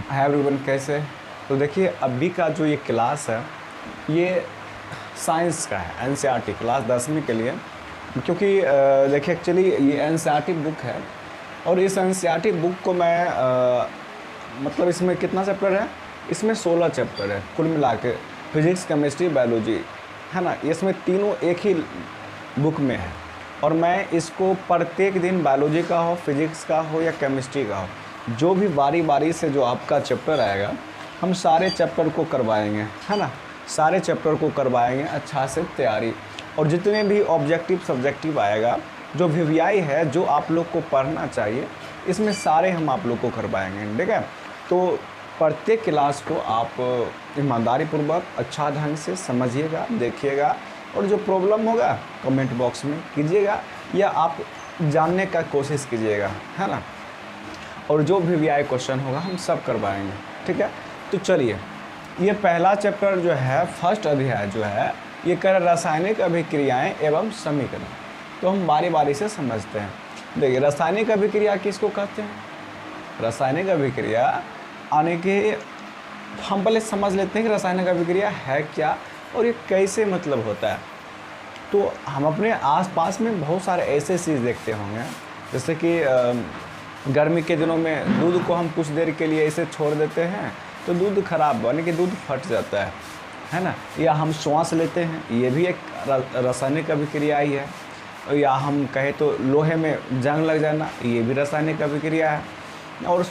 Hi everyone, कैसे। तो देखिए अभी का जो ये क्लास है ये साइंस का है, एनसीईआरटी क्लास 10वीं के लिए। क्योंकि देखिए एक्चुअली ये एनसीईआरटी बुक है और इस एनसीईआरटी बुक को मैं मतलब इसमें कितना चैप्टर है, इसमें 16 चैप्टर है कुल मिला के, फिजिक्स केमिस्ट्री बायोलॉजी, है ना। इसमें तीनों एक ही बुक में है और मैं इसको प्रत्येक दिन बायोलॉजी का हो, फिजिक्स का हो या केमिस्ट्री का हो, जो भी बारी बारी से जो आपका चैप्टर आएगा हम सारे चैप्टर को करवाएंगे, है ना। सारे चैप्टर को करवाएंगे अच्छा से तैयारी, और जितने भी ऑब्जेक्टिव सब्जेक्टिव आएगा, जो वीवीआई है, जो आप लोग को पढ़ना चाहिए, इसमें सारे हम आप लोग को करवाएंगे, ठीक है। तो प्रत्येक क्लास को आप ईमानदारी पूर्वक अच्छा ढंग से समझिएगा, देखिएगा, और जो प्रॉब्लम होगा कमेंट बॉक्स में कीजिएगा या आप जानने का कोशिश कीजिएगा, है ना। और जो वीवीआई क्वेश्चन होगा हम सब करवाएंगे, ठीक है। तो चलिए, ये पहला चैप्टर जो है, फर्स्ट अध्याय जो है, ये कर रासायनिक अभिक्रियाएं एवं समीकरण। तो हम बारी बारी से समझते हैं। देखिए रासायनिक अभिक्रिया किसको कहते हैं। रासायनिक अभिक्रिया आने के हम पहले समझ लेते हैं कि रासायनिक अभिक्रिया है क्या और ये कैसे मतलब होता है। तो हम अपने आसपास में बहुत सारे ऐसे चीज़ देखते होंगे, जैसे कि गर्मी के दिनों में दूध को हम कुछ देर के लिए ऐसे छोड़ देते हैं तो दूध खराब यानी कि दूध फट जाता है ना। या हम श्वास लेते हैं, ये भी एक रासायनिक अभिक्रिया ही है। या हम कहें तो लोहे में जंग लग जाना, ये भी रासायनिक अभिक्रिया है। और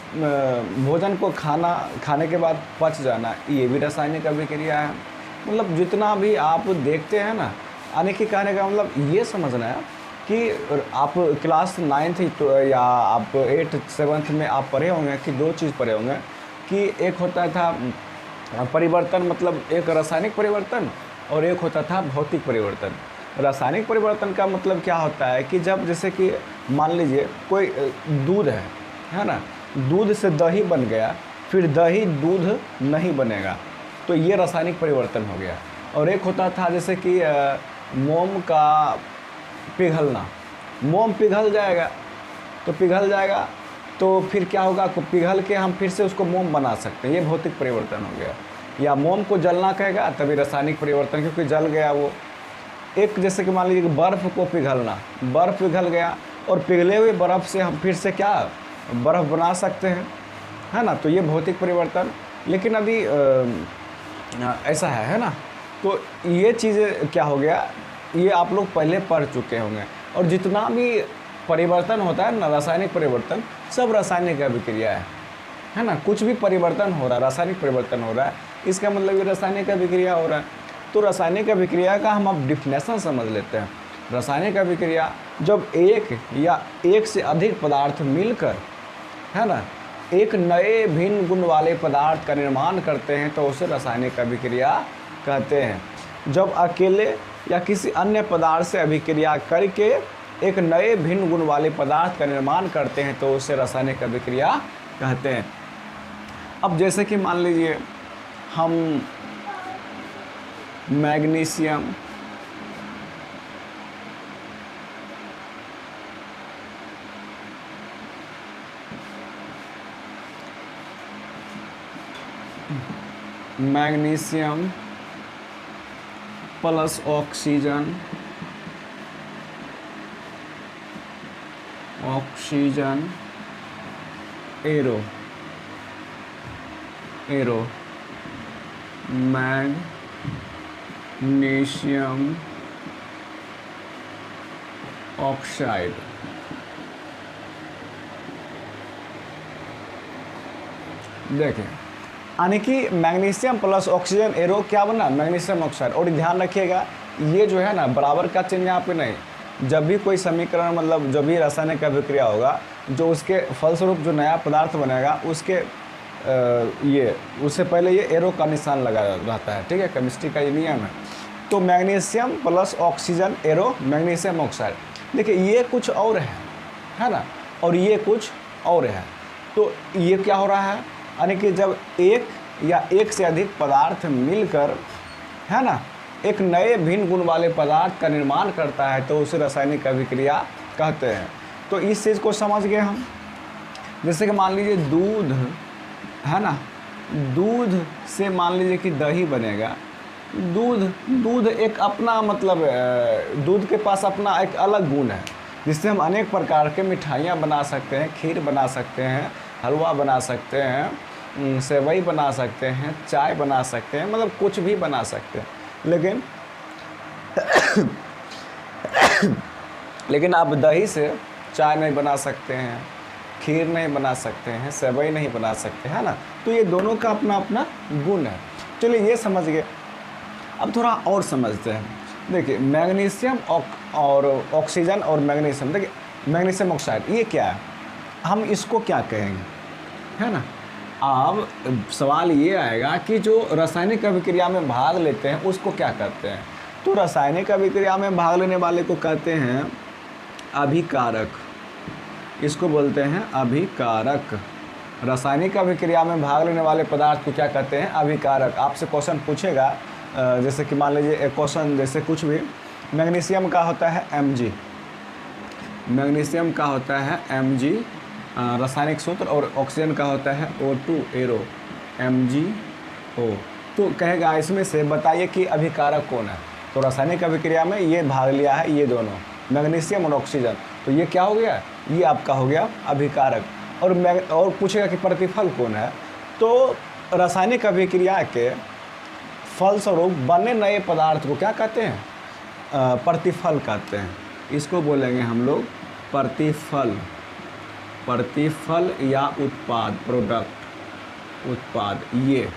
भोजन को खाने के बाद पच जाना, ये भी रासायनिक अभिक्रिया है। मतलब जितना भी आप देखते हैं ना, आने के कहने का मतलब ये समझना है कि आप क्लास 9th या आप 8th 7th में आप पढ़े होंगे कि दो चीज़ पढ़े होंगे कि एक होता था परिवर्तन, मतलब एक रासायनिक परिवर्तन, और एक होता था भौतिक परिवर्तन। रासायनिक परिवर्तन का मतलब क्या होता है कि जब जैसे कि मान लीजिए कोई दूध है ना, दूध से दही बन गया, फिर दही दूध नहीं बनेगा, तो ये रासायनिक परिवर्तन हो गया। और एक होता था जैसे कि मोम का पिघलना, मोम पिघल जाएगा तो फिर क्या होगा, पिघल के हम फिर से उसको मोम बना सकते हैं, ये भौतिक परिवर्तन हो गया। या मोम को जलना कहेगा तभी रासायनिक परिवर्तन, क्योंकि जल गया वो। एक जैसे कि मान लीजिए बर्फ़ को पिघलना, बर्फ़ पिघल गया और पिघले हुए बर्फ़ से हम फिर से क्या बर्फ़ बना सकते हैं, है ना। तो ये भौतिक परिवर्तन। लेकिन अभी ऐसा है ना। तो ये चीज़ें क्या हो गया, ये आप लोग पहले पढ़ चुके होंगे। और जितना भी परिवर्तन होता है ना, रासायनिक परिवर्तन, सब रासायनिक अभिक्रिया है ना। कुछ भी परिवर्तन हो रहा है, रासायनिक परिवर्तन हो रहा है, इसका मतलब ये रासायनिक अभिक्रिया हो रहा है। तो रासायनिक अभिक्रिया का हम अब डिफिनेशन समझ लेते हैं। रासायनिक अभिक्रिया जब एक या एक से अधिक पदार्थ मिलकर, है ना, एक नए भिन्न गुण वाले पदार्थ का निर्माण करते हैं तो उसे रासायनिक अभिक्रिया कहते हैं। जब अकेले या किसी अन्य पदार्थ से अभिक्रिया करके एक नए भिन्न गुण वाले पदार्थ का निर्माण करते हैं तो उसे रासायनिक अभिक्रिया कहते हैं। अब जैसे कि मान लीजिए हम magnesium, plus oxygen arrow magnesium oxide, देखें यानी कि मैग्नीशियम प्लस ऑक्सीजन एरो क्या बना, मैग्नीशियम ऑक्साइड। और ध्यान रखिएगा ये जो है ना, बराबर का चिन्ह यहाँ पे नहीं। जब भी कोई समीकरण, मतलब जब भी रासायनिक अभिक्रिया होगा, जो उसके फलस्वरूप जो नया पदार्थ बनेगा उसके उससे पहले ये एरो का निशान लगा रहता है, ठीक है। केमिस्ट्री का ये नियम है। तो magnesium plus oxygen arrow magnesium oxide. देखिए ये कुछ और है ना, और ये कुछ और है। तो ये क्या हो रहा है, यानी कि जब एक या एक से अधिक पदार्थ मिलकर, है ना, एक नए भिन्न गुण वाले पदार्थ का निर्माण करता है तो उसे रासायनिक अभिक्रिया कहते हैं। तो इस चीज़ को समझ गए हम। जैसे कि मान लीजिए दूध है ना, दूध से मान लीजिए कि दही बनेगा। दूध एक अपना मतलब दूध के पास अपना एक अलग गुण है, जिससे हम अनेक प्रकार के मिठाइयाँ बना सकते हैं, खीर बना सकते हैं, हलवा बना सकते हैं, सेवई बना सकते हैं, चाय बना सकते हैं, मतलब कुछ भी बना सकते हैं। लेकिन आप दही से चाय नहीं बना सकते हैं, खीर नहीं बना सकते हैं, सेवई नहीं बना सकते, है ना। तो ये दोनों का अपना अपना गुण है। चलिए ये समझ गए। अब थोड़ा और समझते हैं। देखिए मैग्नीशियम और ऑक्सीजन और मैग्नीशियम, देखिए मैग्नीशियम ऑक्साइड ये क्या है, हम इसको क्या कहेंगे, है ना। अब सवाल ये आएगा कि जो रासायनिक अभिक्रिया में भाग लेते हैं उसको क्या कहते हैं। तो रासायनिक अभिक्रिया में भाग लेने वाले को कहते हैं अभिकारक, इसको बोलते हैं अभिकारक। रासायनिक अभिक्रिया में भाग लेने वाले पदार्थ को क्या कहते हैं, अभिकारक। आपसे क्वेश्चन पूछेगा, जैसे कि मान लीजिए एक क्वेश्चन जैसे कुछ भी, मैग्नीशियम का होता है Mg, मैग्नीशियम का होता है Mg रासायनिक सूत्र, और ऑक्सीजन का होता है O2 एरो MgO। तो कहेगा इसमें से बताइए कि अभिकारक कौन है। तो रासायनिक अभिक्रिया में ये भाग लिया है ये दोनों, मैग्नीशियम और ऑक्सीजन, तो ये क्या हो गया, ये आपका हो गया अभिकारक। और पूछेगा कि प्रतिफल कौन है। तो रासायनिक अभिक्रिया के फलस्वरूप बने नए पदार्थ को क्या कहते हैं, प्रतिफल कहते हैं। इसको बोलेंगे हम लोग प्रतिफल, प्रतिफल या उत्पाद, प्रोडक्ट, उत्पाद, ये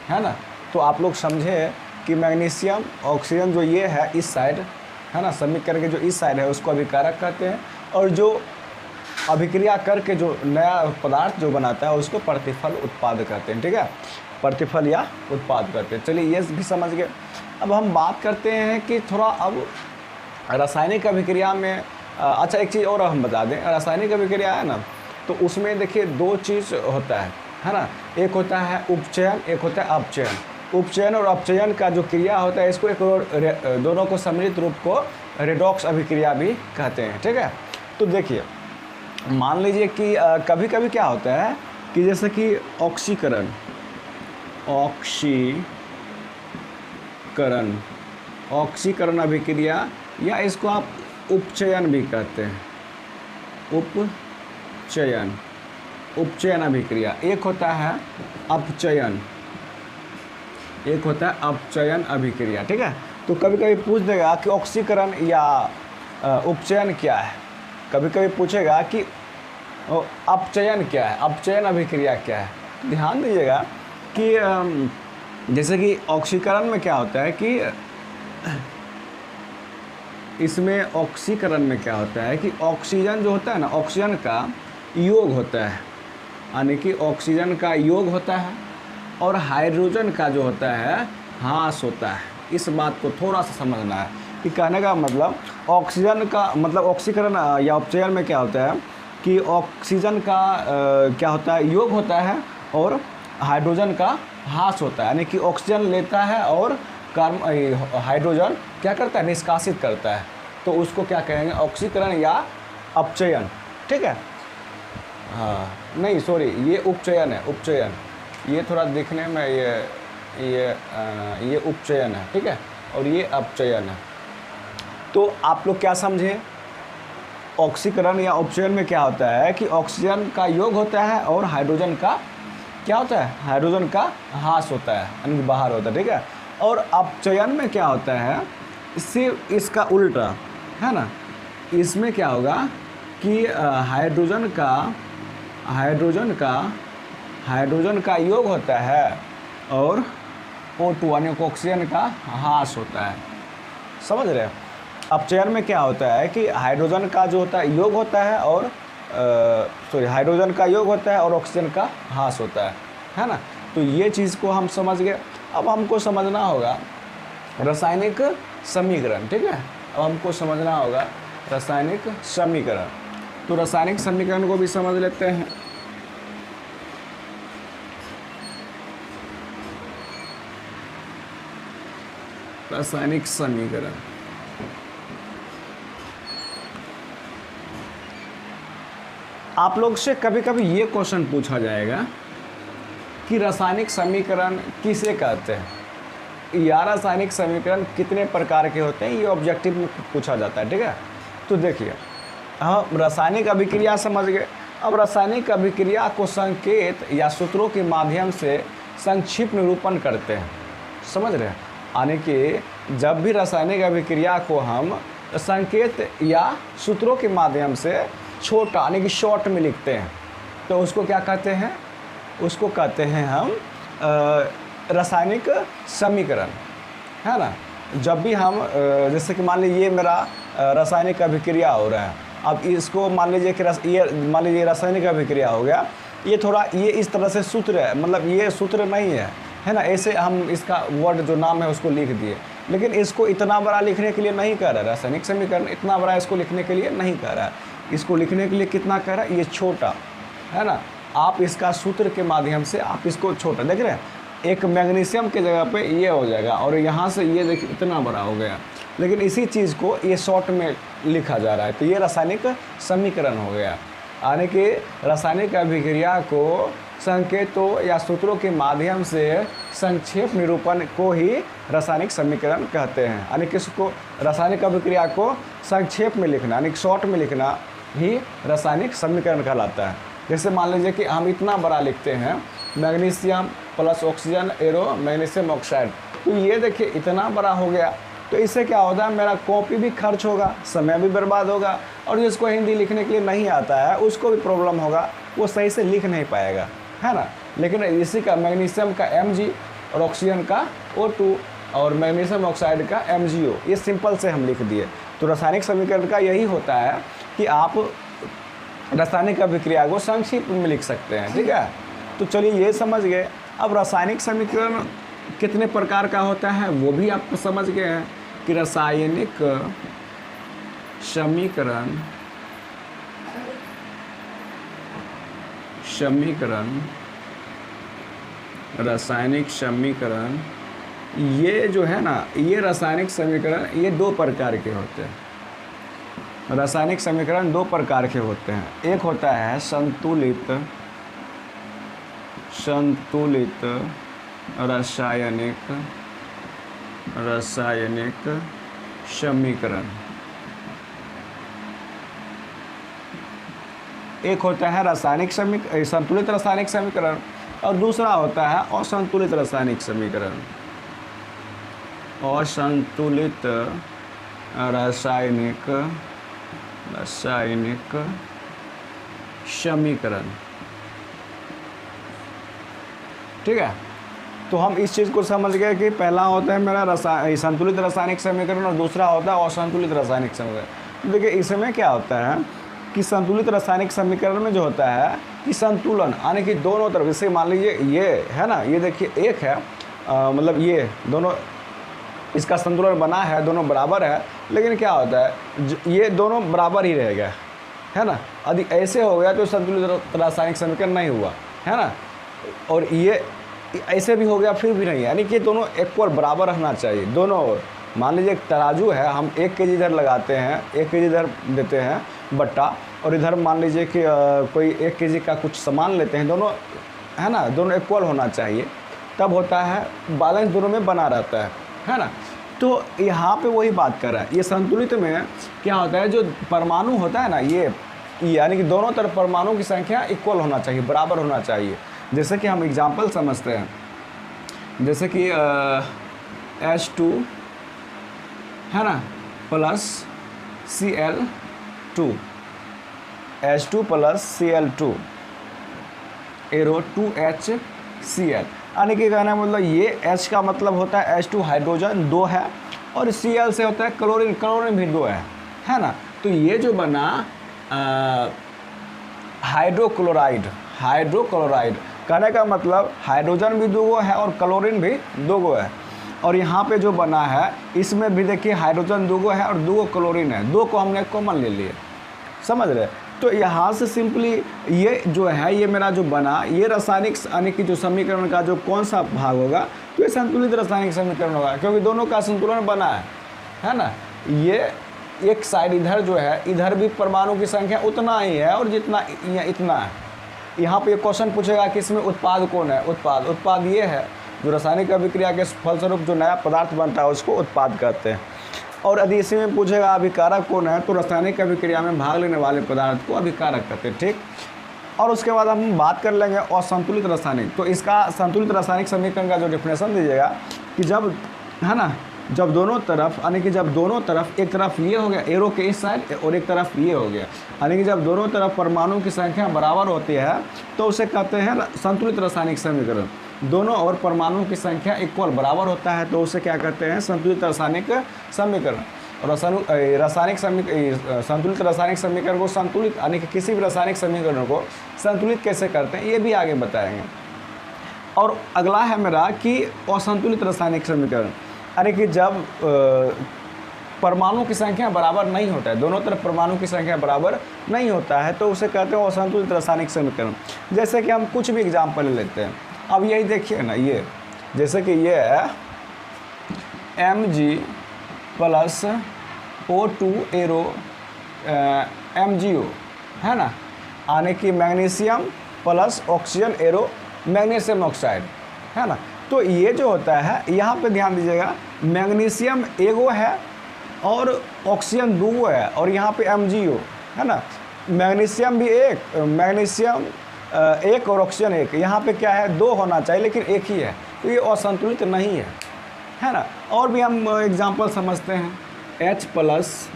है ना। तो आप लोग समझे कि मैग्नीशियम ऑक्सीजन जो ये है इस साइड, है ना, समीकरण के जो इस साइड है उसको अभिकारक कहते हैं, और जो अभिक्रिया करके जो नया पदार्थ जो बनाता है उसको प्रतिफल उत्पाद कहते हैं। ठीक है, प्रतिफल या उत्पाद कहते हैं। चलिए ये भी समझ गए। अब हम बात करते हैं कि थोड़ा अब रासायनिक अभिक्रिया में अच्छा एक चीज़ और हम बता दें, रासायनिक अभिक्रिया है ना, तो उसमें देखिए दो चीज़ होता है ना। एक होता है उपचयन, एक होता है अपचयन। उपचयन और अपचयन का जो क्रिया होता है इसको एक दोनों को सम्मिलित रूप को रेडॉक्स अभिक्रिया भी कहते हैं। ठीक है, तो देखिए मान लीजिए कि कभी कभी क्या होता है कि जैसे कि ऑक्सीकरण, ऑक्सीकरण अभिक्रिया, या इसको आप उपचयन भी कहते हैं, उपचयन अभिक्रिया। एक होता है अपचयन, एक होता है अपचयन अभिक्रिया। ठीक है, तो कभी कभी पूछ देगा कि ऑक्सीकरण या उपचयन क्या है, कभी कभी पूछेगा कि अपचयन क्या है, अपचयन अभिक्रिया क्या है। ध्यान दीजिएगा कि जैसे कि ऑक्सीकरण में क्या होता है कि इसमें ऑक्सीकरण में क्या होता है कि ऑक्सीजन जो होता है ना, ऑक्सीजन का योग होता है, यानी कि ऑक्सीजन का योग होता है, और हाइड्रोजन का जो होता है ह्रास होता है। इस बात को थोड़ा सा समझना है कि कहने का मतलब ऑक्सीजन का मतलब ऑक्सीकरण या उपचयन में क्या होता है कि ऑक्सीजन का क्या होता है, योग होता है, और हाइड्रोजन का ह्रास होता है, यानी कि ऑक्सीजन लेता है और हाइड्रोजन क्या करता है, निष्कासित करता है। तो उसको क्या कहेंगे, ऑक्सीकरण या अपचयन। ठीक है, हाँ नहीं सॉरी, ये उपचयन है, उपचयन। ये थोड़ा दिखने में ये उपचयन है। ठीक है, और ये अपचयन है। तो आप लोग क्या समझे, ऑक्सीकरण या उपचयन में क्या होता है कि ऑक्सीजन का योग होता है और हाइड्रोजन का क्या होता है, हाइड्रोजन का ह्रास होता है, यानी बाहर होता है। ठीक है, और अपचयन में क्या होता है, इससे इसका उल्टा है ना। इसमें क्या होगा कि हाइड्रोजन का योग होता है और O2 यानी ऑक्सीजन का ह्रास होता है। समझ रहे हैं। अपचयन में क्या होता है कि हाइड्रोजन का जो होता है योग होता है और हाइड्रोजन का योग होता है और ऑक्सीजन का ह्रास होता है ना। तो ये चीज़ को हम समझ गए। अब हमको समझना होगा रासायनिक समीकरण। ठीक है, अब हमको समझना होगा रासायनिक समीकरण। तो रासायनिक समीकरण को भी समझ लेते हैं। रासायनिक समीकरण, आप लोग से कभी कभी ये क्वेश्चन पूछा जाएगा कि रासायनिक समीकरण किसे कहते हैं, या रासायनिक समीकरण कितने प्रकार के होते हैं, ये ऑब्जेक्टिव में पूछा जाता है। ठीक है, तो देखिए हम रासायनिक अभिक्रिया समझ गए। अब रासायनिक अभिक्रिया को संकेत या सूत्रों के माध्यम से संक्षिप्त निरूपण करते हैं, समझ रहे हैं। यानी कि जब भी रासायनिक अभिक्रिया को हम संकेत या सूत्रों के माध्यम से छोटा यानी कि शॉर्ट में लिखते हैं तो उसको क्या कहते हैं, उसको कहते हैं हम रासायनिक समीकरण, है ना। जब भी हम जैसे कि मान लीजिए ये मेरा रासायनिक अभिक्रिया हो रहा है, अब इसको मान लीजिए कि मान लीजिए रासायनिक अभिक्रिया हो गया, ये थोड़ा ये इस तरह से सूत्र है, मतलब ये सूत्र नहीं है ना। ऐसे हम इसका वर्ड जो नाम है उसको लिख दिए, लेकिन इसको इतना बड़ा लिखने के लिए नहीं कह रहा है। रासायनिक समीकरण इतना बड़ा इसको लिखने के लिए नहीं कह रहा है, इसको लिखने के लिए कितना कह रहा है, ये छोटा, है ना। आप इसका सूत्र के माध्यम से आप इसको छोटा देख रहे हैं, एक मैग्नीशियम के जगह पे ये हो जाएगा और यहाँ से ये देखिए इतना बड़ा हो गया, लेकिन इसी चीज़ को ये शॉर्ट में लिखा जा रहा है, तो ये रासायनिक समीकरण हो गया। यानी कि रासायनिक अभिक्रिया को संकेतों या सूत्रों के माध्यम से संक्षेप निरूपण को ही रासायनिक समीकरण कहते हैं। यानी कि इसको रासायनिक अभिक्रिया को संक्षेप में लिखना यानी शॉर्ट में लिखना ही रासायनिक समीकरण कहलाता है। जैसे मान लीजिए कि हम इतना बड़ा लिखते हैं magnesium plus oxygen arrow magnesium oxide, तो ये देखिए इतना बड़ा हो गया, तो इससे क्या होता है, मेरा कॉपी भी खर्च होगा, समय भी बर्बाद होगा, और जिसको हिंदी लिखने के लिए नहीं आता है उसको भी प्रॉब्लम होगा, वो सही से लिख नहीं पाएगा, है ना। लेकिन इसी का मैग्नीशियम का Mg और ऑक्सीजन का O2 और मैग्नीशियम ऑक्साइड का MgO, ये सिंपल से हम लिख दिए। तो रासायनिक समीकरण का यही होता है कि आप रासायनिक अभिक्रिया को संक्षिप्त में लिख सकते हैं। ठीक है, तो चलिए ये समझ गए। अब रासायनिक समीकरण कितने प्रकार का होता है वो भी आप समझ गए हैं कि रासायनिक समीकरण रासायनिक समीकरण ये जो है ना, ये रासायनिक समीकरण ये दो प्रकार के होते हैं। रासायनिक समीकरण दो प्रकार के होते हैं। एक होता है संतुलित रासायनिक समीकरण, एक होता है संतुलित रासायनिक समीकरण और दूसरा होता है असंतुलित रासायनिक समीकरण। असंतुलित रासायनिक समीकरण, ठीक है। तो हम इस चीज़ को समझ गए कि पहला होता है मेरा संतुलित रासायनिक समीकरण और दूसरा होता है असंतुलित रासायनिक समीकरण। तो देखिए इसमें क्या होता है कि संतुलित रासायनिक समीकरण में जो होता है कि संतुलन यानी कि दोनों तरफ, जैसे मान लीजिए ये है ना, ये देखिए एक है मतलब ये दोनों इसका संतुलन बना है, दोनों बराबर है, लेकिन क्या होता है ये दोनों बराबर ही रहेगा, है ना। यदि ऐसे हो गया तो संतुलित रासायनिक समीकरण नहीं हुआ, है ना। और ये ऐसे भी हो गया फिर भी नहीं, यानी कि दोनों इक्वल बराबर रहना चाहिए दोनों ओर। मान लीजिए एक तराजू है, हम 1 kg इधर लगाते हैं, 1 kg इधर देते हैं बट्टा, और इधर मान लीजिए कि कोई 1 kg का कुछ सामान लेते हैं, दोनों है ना, दोनों इक्वल होना चाहिए, तब होता है बैलेंस दोनों में बना रहता है ना। तो यहाँ पे वही बात कर रहा है। ये संतुलित में क्या होता है, जो परमाणु होता है ना, ये यानी कि दोनों तरफ परमाणु की संख्या इक्वल होना चाहिए, बराबर होना चाहिए। जैसे कि हम एग्जाम्पल समझते हैं, जैसे कि H2 है ना plus Cl2, H2 plus Cl2 arrow 2HCl, यानी कि कहना मतलब ये H का मतलब होता है H2 हाइड्रोजन 2 है, और Cl से होता है क्लोरीन, क्लोरीन भी 2 है ना। तो ये जो बना हाइड्रोक्लोराइड, कहने का मतलब हाइड्रोजन भी 2 है और क्लोरीन भी 2 है। और यहाँ पे जो बना है इसमें भी देखिए हाइड्रोजन 2 है और 2 क्लोरीन है, 2 को हमने कॉमन ले लिए, समझ रहे। तो यहाँ से सिंपली ये जो है ये मेरा जो बना ये रासायनिक यानी कि जो समीकरण का जो कौन सा भाग होगा, तो ये संतुलित रासायनिक समीकरण होगा, क्योंकि दोनों का संतुलन बना है ना। ये एक साइड इधर जो है, इधर भी परमाणु की संख्या उतना ही है और जितना इतना यहाँ पे क्वेश्चन पूछेगा कि इसमें उत्पाद कौन है। उत्पाद ये है जो रासायनिक अभिक्रिया के फलस्वरूप जो नया पदार्थ बनता है उसको उत्पाद कहते हैं। और यदि इसी में पूछेगा अभिकारक कौन है, तो रासायनिक अभिक्रिया में भाग लेने वाले पदार्थ को अभिकारक कहते हैं। ठीक, और उसके बाद हम बात कर लेंगे असंतुलित रासायनिक। तो इसका संतुलित रासायनिक समीकरण का जो डेफिनेशन दीजिएगा कि जब, है ना, जब दोनों तरफ, यानी कि जब दोनों तरफ, एक तरफ ये हो गया एरो के इस साइड और एक तरफ ये हो गया, यानी कि जब दोनों तरफ परमाणु की संख्या बराबर होती है तो उसे कहते हैं संतुलित रासायनिक समीकरण। दोनों और परमाणु की संख्या इक्वल बराबर होता है तो उसे क्या कहते हैं, संतुलित रासायनिक समीकरण। और संतुलित रासायनिक समीकरण को संतुलित, यानी कि किसी भी रासायनिक समीकरण को संतुलित कैसे करते हैं ये भी आगे बताएंगे। और अगला है मेरा कि असंतुलित रासायनिक समीकरण, यानी कि जब परमाणु की संख्या बराबर नहीं होता है, दोनों तरफ परमाणु की संख्या बराबर नहीं होता है तो उसे कहते हैं असंतुलित रासायनिक समीकरण। जैसे कि हम कुछ भी एग्जाम्पल ले लेते हैं। अब यही देखिए ना, ये जैसे कि ये है Mg plus O2 arrow MgO, है ना, यानी कि magnesium plus oxygen arrow magnesium oxide, है ना। तो ये जो होता है, यहाँ पे ध्यान दीजिएगा, मैग्नीशियम एगो है और ऑक्सीजन दूगो है, और यहाँ पे MgO, है ना, मैग्नीशियम भी एक, मैग्नीशियम एक और ऑक्सीजन एक, यहाँ पे क्या है, दो होना चाहिए लेकिन एक ही है, तो ये असंतुलित नहीं है ना। और भी हम एग्जांपल समझते हैं, H plus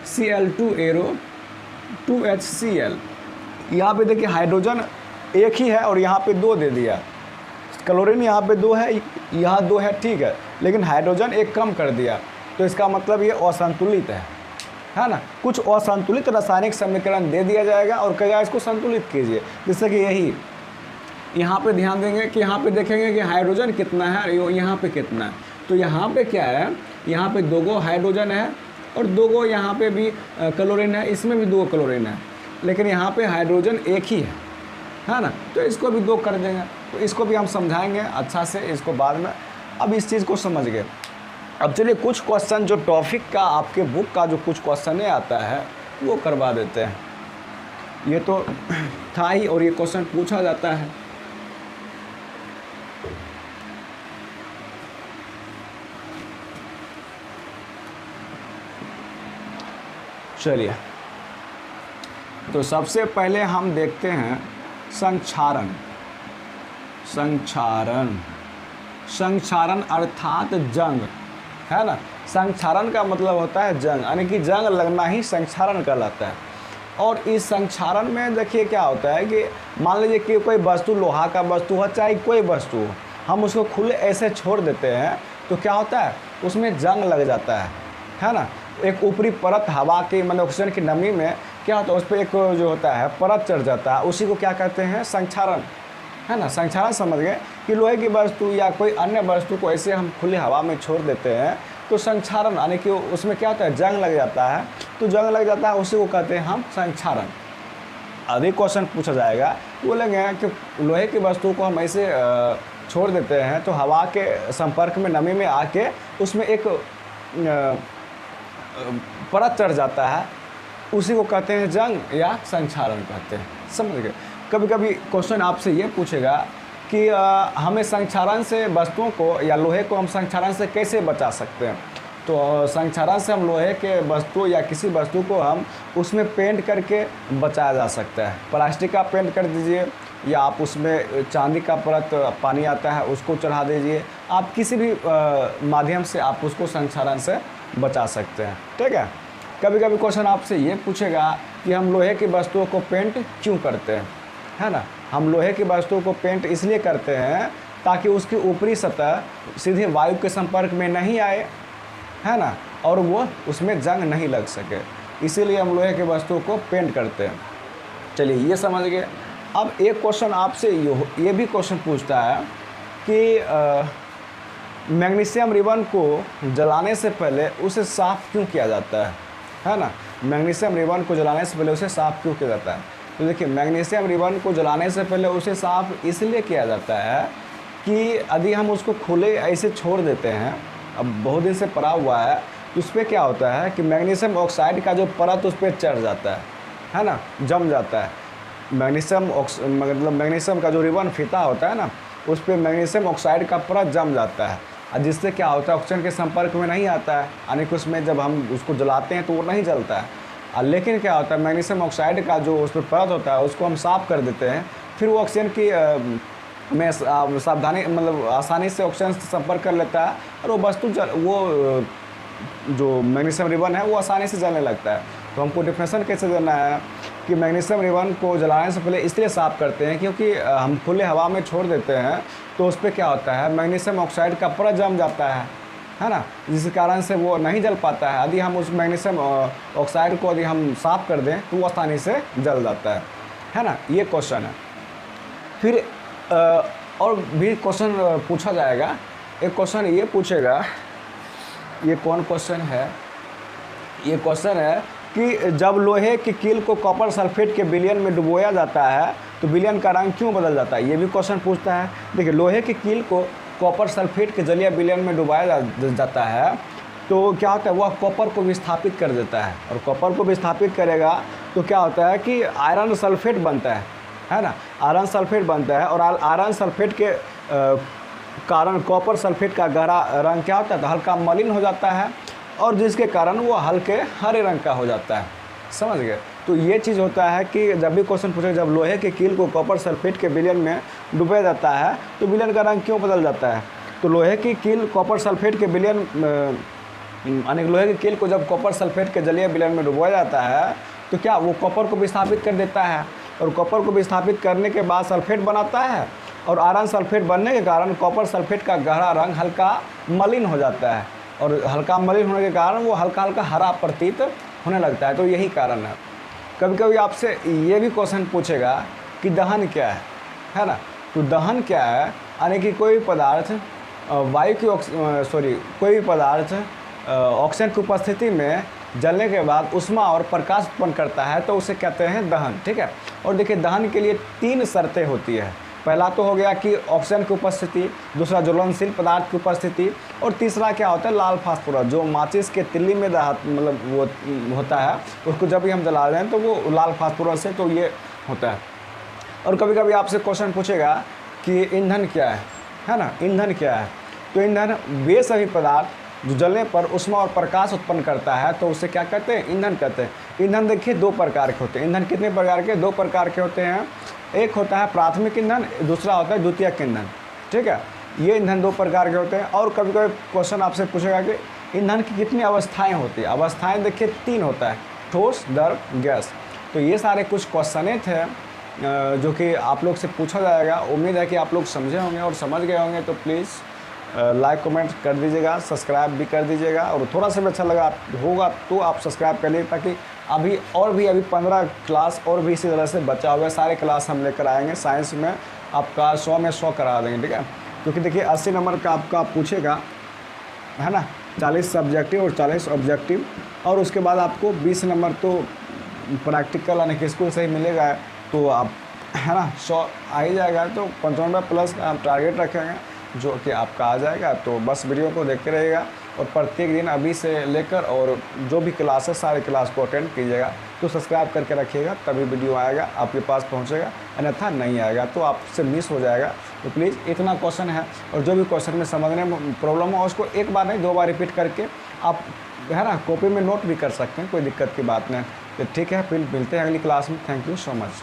Cl2 arrow 2HCl, यहाँ पे देखिए हाइड्रोजन एक ही है और यहाँ पे दो दे दिया, क्लोरीन यहाँ पे दो है, यहाँ दो है, ठीक है, लेकिन हाइड्रोजन एक कम कर दिया, तो इसका मतलब ये असंतुलित है ना। कुछ असंतुलित रासायनिक समीकरण दे दिया जाएगा और कहेगा इसको संतुलित कीजिए। जैसे कि यही यहाँ पे ध्यान देंगे कि यहाँ पे देखेंगे कि हाइड्रोजन कितना है, यहाँ पे कितना है, तो यहाँ पे क्या है, यहाँ पे दो हाइड्रोजन है और दो यहाँ पे भी क्लोरीन है, इसमें भी दो क्लोरीन है, लेकिन यहाँ पे हाइड्रोजन एक ही है ना, तो इसको भी दो कर देंगे। तो इसको भी हम समझाएंगे अच्छा से इसको बाद में। अब इस चीज़ को समझ गए। अब चलिए कुछ क्वेश्चन जो टॉपिक का आपके बुक का जो कुछ क्वेश्चन आता है वो करवा देते हैं। ये तो था ही और ये क्वेश्चन पूछा जाता है। चलिए, तो सबसे पहले हम देखते हैं संक्षारण। संक्षारण अर्थात जंग, है ना। संक्षारण का मतलब होता है जंग, यानी कि जंग लगना ही संक्षारण कहलाता है। और इस संक्षारण में देखिए क्या होता है कि मान लीजिए कि कोई वस्तु, लोहा का वस्तु हो चाहे कोई वस्तु हो, हम उसको खुले ऐसे छोड़ देते हैं तो क्या होता है, उसमें जंग लग जाता है ना। एक ऊपरी परत हवा की, मतलब ऑक्सीजन की नमी में क्या होता है, उस पर एक जो होता है परत चढ़ जाता है, उसी को क्या कहते हैं, संक्षारण, है ना। संक्षारण समझ गए कि लोहे की वस्तु या कोई अन्य वस्तु को ऐसे हम खुली हवा में छोड़ देते हैं तो संक्षारण, यानी कि उसमें क्या होता है, जंग लग जाता है। तो जंग लग जाता है उसी को कहते हैं हम संक्षारण। अधिक क्वेश्चन पूछा जाएगा, बोलेंगे कि लोहे की वस्तु को हम ऐसे छोड़ देते हैं तो हवा के संपर्क में, नमी में आके उसमें एक परत चढ़ जाता है, उसी को कहते हैं जंग या संक्षारण कहते हैं। समझ गए। कभी कभी क्वेश्चन आपसे ये पूछेगा कि हमें संक्षारण से वस्तुओं को या लोहे को हम संक्षारण से कैसे बचा सकते हैं। तो संक्षारण से हम लोहे के वस्तु या किसी वस्तु को हम उसमें पेंट करके बचाया जा सकता है। प्लास्टिक का पेंट कर दीजिए या आप उसमें चांदी का परत, पानी आता है उसको चढ़ा दीजिए, आप किसी भी माध्यम से आप उसको संक्षारण से बचा सकते हैं। ठीक है। कभी कभी क्वेश्चन आपसे ये पूछेगा कि हम लोहे की वस्तुओं को पेंट क्यों करते हैं, है ना। हम लोहे की वस्तुओं को पेंट इसलिए करते हैं ताकि उसकी ऊपरी सतह सीधे वायु के संपर्क में नहीं आए, है ना, और वो उसमें जंग नहीं लग सके, इसीलिए हम लोहे की वस्तुओं को पेंट करते हैं। चलिए ये समझ गए। अब एक क्वेश्चन आपसे ये भी क्वेश्चन पूछता है कि मैग्नीशियम रिबन को जलाने से पहले उसे साफ़ क्यों किया जाता है ना। मैग्नीशियम रिबन को जलाने से पहले उसे साफ़ क्यों किया जाता है। तो देखिए, मैग्नीशियम रिबन को जलाने से पहले उसे साफ़ इसलिए किया जाता है कि यदि हम उसको खुले ऐसे छोड़ देते हैं, अब बहुत दिन से पड़ा हुआ है, तो उस पर क्या होता है कि मैग्नीशियम ऑक्साइड का जो परत उस पर चढ़ जाता है ना, जम जाता है। मैग्नीशियम मतलब मैग्नीशियम का जो रिबन फीता होता है ना, उस पर मैग्नीशियम ऑक्साइड का परत जम जाता है, और जिससे क्या होता है ऑक्सीजन के संपर्क में नहीं आता है, यानी कि उसमें जब हम उसको जलाते हैं तो वो नहीं जलता है। लेकिन क्या होता है मैग्नीशियम ऑक्साइड का जो उस पर परत होता है उसको हम साफ़ कर देते हैं, फिर वो ऑक्सीजन की में सावधानी मतलब आसानी से ऑक्सीजन से संपर्क कर लेता है, और वो वस्तु जो मैग्नीशियम रिबन है वो आसानी से जलने लगता है। तो हमको डिफिनेशन कैसे देना है कि मैग्नीशियम रिबन को जलाने से पहले इसलिए साफ़ करते हैं क्योंकि हम खुले हवा में छोड़ देते हैं तो उस पर क्या होता है मैग्नीशियम ऑक्साइड का परत जम जाता है ना, जिस कारण से वो नहीं जल पाता है। यदि हम उस मैग्नीशियम ऑक्साइड को यदि हम साफ़ कर दें तो वो आसानी से जल जाता है ना। ये क्वेश्चन है। फिर और भी क्वेश्चन पूछा जाएगा। एक क्वेश्चन ये पूछेगा, ये कौन क्वेश्चन है, ये क्वेश्चन है कि जब लोहे की कील को कॉपर सल्फेट के विलयन में डुबोया जाता है तो विलयन का रंग क्यों बदल जाता है, ये भी क्वेश्चन पूछता है। देखिए, लोहे की कील को कॉपर सल्फेट के जलीय विलयन में डुबाया जाता है तो क्या होता है वह कॉपर को विस्थापित कर देता है, और कॉपर को विस्थापित करेगा तो क्या होता है कि आयरन सल्फेट बनता है ना, आयरन सल्फेट बनता है। और आयरन सल्फेट के कारण कॉपर सल्फेट का गहरा रंग क्या होता है तो हल्का मलिन हो जाता है, और जिसके कारण वो हल्के हरे रंग का हो जाता है। समझ गए। तो ये चीज़ होता है कि जब भी क्वेश्चन पूछे जब लोहे की कील को कॉपर सल्फेट के विलयन में डुबाया जाता है तो विलयन का रंग क्यों बदल जाता है। तो लोहे की कील कॉपर सल्फेट के विलयन यानी लोहे की कील को जब कॉपर सल्फेट के जलीय विलयन में डुबाया जाता है तो क्या वो कॉपर को विस्थापित कर देता है, और कॉपर को विस्थापित करने के बाद सल्फेट बनाता है, और आयरन सल्फेट बनने के कारण कॉपर सल्फेट का गहरा रंग हल्का मलिन हो जाता है, और हल्का मलिन होने के कारण वो हल्का हल्का हरा प्रतीत होने लगता है। तो यही कारण है। कभी कभी आपसे ये भी क्वेश्चन पूछेगा कि दहन क्या है ना। तो दहन क्या है, यानी कि कोई पदार्थ वायु की कोई भी पदार्थ ऑक्सीजन की उपस्थिति में जलने के बाद उष्मा और प्रकाश उत्पन्न करता है तो उसे कहते हैं दहन। ठीक है। और देखिए, दहन के लिए 3 शर्तें होती है। पहला तो हो गया कि ऑक्सीजन की उपस्थिति, दूसरा ज्वलनशील पदार्थ की उपस्थिति, और तीसरा क्या होता है लाल फास्फोरस, जो माचिस के तिल्ली में मतलब वो होता है, उसको जब भी हम जला रहे हैं तो वो लाल फास्फोरस है, तो ये होता है। और कभी कभी आपसे क्वेश्चन पूछेगा कि ईंधन क्या है ना, ईंधन क्या है। तो ईंधन वे सभी पदार्थ जो जलने पर उष्मा और प्रकाश उत्पन्न करता है तो उसे क्या कहते हैं, ईंधन कहते हैं। ईंधन देखिए 2 प्रकार के होते हैं। ईंधन कितने प्रकार के, 2 प्रकार के होते हैं। एक होता है प्राथमिक ईंधन, दूसरा होता है द्वितीयक ईंधन। ठीक है। ये ईंधन 2 प्रकार के होते हैं। और कभी कभी क्वेश्चन आपसे पूछेगा कि ईंधन की कितनी अवस्थाएं होती है। अवस्थाएं देखिए 3 होता है, ठोस, द्रव, गैस। तो ये सारे कुछ क्वेश्चन थे जो कि आप लोग से पूछा जाएगा। उम्मीद है कि आप लोग समझे होंगे और समझ गए होंगे। तो प्लीज़ लाइक कमेंट कर दीजिएगा, सब्सक्राइब भी कर दीजिएगा, और थोड़ा सा भी अच्छा लगा होगा तो आप सब्सक्राइब कर लीजिए, ताकि अभी 15 क्लास और भी इसी तरह से बचा हुआ है। सारे क्लास हम लेकर आएंगे। साइंस में आपका 100 में 100 करा देंगे। ठीक है। क्योंकि देखिए 80 नंबर का आपका पूछेगा, है ना, 40 सब्जेक्टिव और 40 ऑब्जेक्टिव, और उसके बाद आपको 20 नंबर तो प्रैक्टिकल यानी कि स्कूल से ही मिलेगा। तो आप, है ना, 100 आ ही जाएगा। तो 95 प्लस का आप टारगेट रखेंगे जो कि आपका आ जाएगा। तो बस वीडियो को देखते रहिएगा, और प्रत्येक दिन अभी से लेकर और जो भी क्लास है सारे क्लास को अटेंड कीजिएगा। तो सब्सक्राइब करके रखिएगा, तभी वीडियो आएगा आपके पास पहुंचेगा, अन्यथा नहीं आएगा तो आपसे मिस हो जाएगा। तो प्लीज़ इतना क्वेश्चन है, और जो भी क्वेश्चन में समझने में प्रॉब्लम हो उसको एक बार नहीं 2 बार रिपीट करके आप, है ना, कॉपी में नोट भी कर सकते हैं, कोई दिक्कत की बात नहीं। तो ठीक है, फिर मिलते हैं अगली क्लास में। Thank you so much.